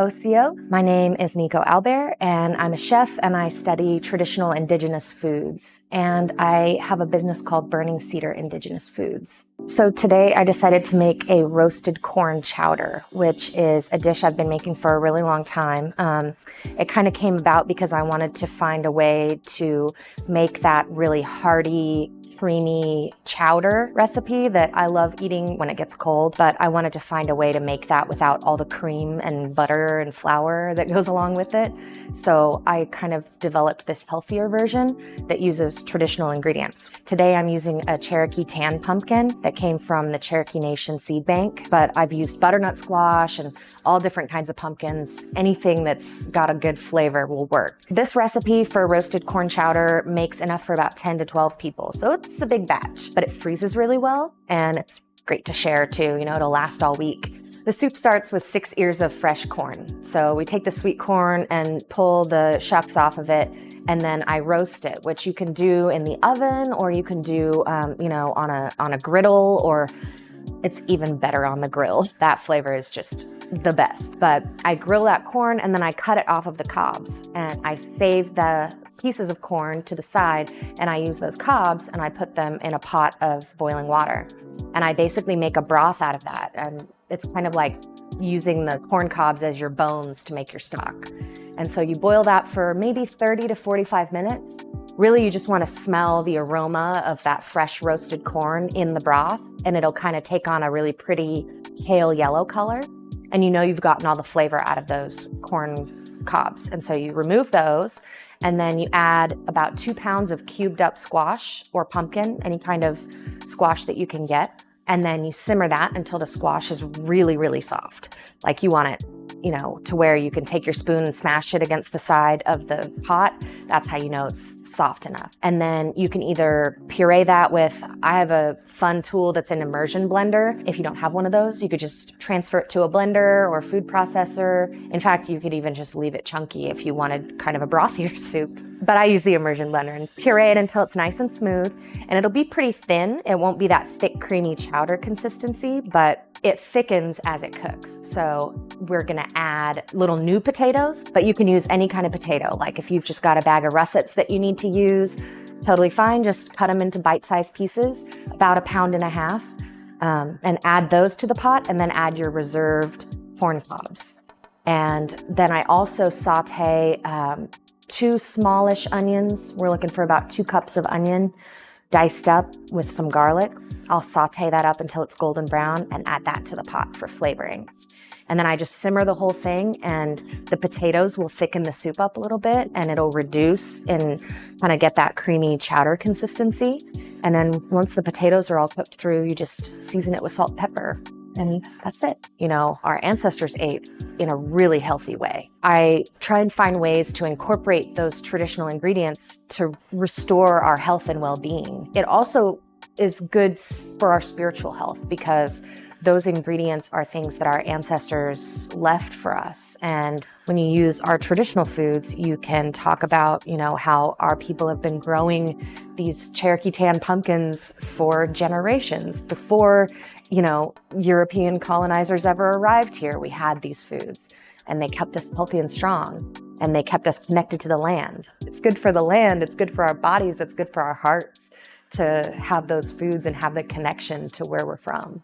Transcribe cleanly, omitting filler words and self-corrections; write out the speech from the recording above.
OCO. My name is Nico Albert, and I'm a chef, and I study traditional indigenous foods. And I have a business called Burning Cedar Indigenous Foods. So today I decided to make a roasted corn chowder, which is a dish I've been making for a really long time. It kind of came about because I wanted to find a way to make that really hearty, creamy chowder recipe that I love eating when it gets cold, but I wanted to find a way to make that without all the cream and butter and flour that goes along with it. So I kind of developed this healthier version that uses traditional ingredients. Today I'm using a Cherokee tan pumpkin that came from the Cherokee Nation seed bank, but I've used butternut squash and all different kinds of pumpkins. Anything that's got a good flavor will work. This recipe for roasted corn chowder makes enough for about 10 to 12 people. So it's a big batch, but it freezes really well and it's great to share too. You know, it'll last all week. The soup starts with 6 ears of fresh corn. So we take the sweet corn and pull the shucks off of it, and then I roast it, which you can do in the oven or you can do, you know, on a griddle, or it's even better on the grill. That flavor is just the best. But I grill that corn and then I cut it off of the cobs, and I save the pieces of corn to the side, and I use those cobs and I put them in a pot of boiling water. And I basically make a broth out of that. And it's kind of like using the corn cobs as your bones to make your stock. And so you boil that for maybe 30 to 45 minutes. Really, you just want to smell the aroma of that fresh roasted corn in the broth, and it'll kind of take on a really pretty pale yellow color. And you know you've gotten all the flavor out of those corn cobs. And so you remove those, and then you add about 2 pounds of cubed up squash or pumpkin, any kind of squash that you can get. And then you simmer that until the squash is really, really soft. Like you want it, you know, to where you can take your spoon and smash it against the side of the pot. That's how you know it's soft enough. And then you can either puree that with, I have a fun tool that's an immersion blender. If you don't have one of those, you could just transfer it to a blender or a food processor. In fact, you could even just leave it chunky if you wanted kind of a brothier soup. But I use the immersion blender and puree it until it's nice and smooth. And it'll be pretty thin. It won't be that thick, creamy chowder consistency, but it thickens as it cooks. So we're gonna add little new potatoes, but you can use any kind of potato. Like if you've just got a bag of russets that you need to use, totally fine. Just cut them into bite-sized pieces, about 1.5 pounds, and add those to the pot, and then add your reserved corn cobs. And then I also saute 2 smallish onions. We're looking for about 2 cups of onion, diced up with some garlic. I'll saute that up until it's golden brown and add that to the pot for flavoring. And then I just simmer the whole thing, and the potatoes will thicken the soup up a little bit, and it'll reduce and kind of get that creamy chowder consistency. And then once the potatoes are all cooked through, you just season it with salt and pepper, and that's it. You know, our ancestors ate in a really healthy way. I try and find ways to incorporate those traditional ingredients to restore our health and well-being. It also is good for our spiritual health because those ingredients are things that our ancestors left for us. And when you use our traditional foods, you can talk about, you know, how our people have been growing these Cherokee tan pumpkins for generations. Before, you know, European colonizers ever arrived here, we had these foods, and they kept us healthy and strong, and they kept us connected to the land. It's good for the land, it's good for our bodies, it's good for our hearts to have those foods and have the connection to where we're from.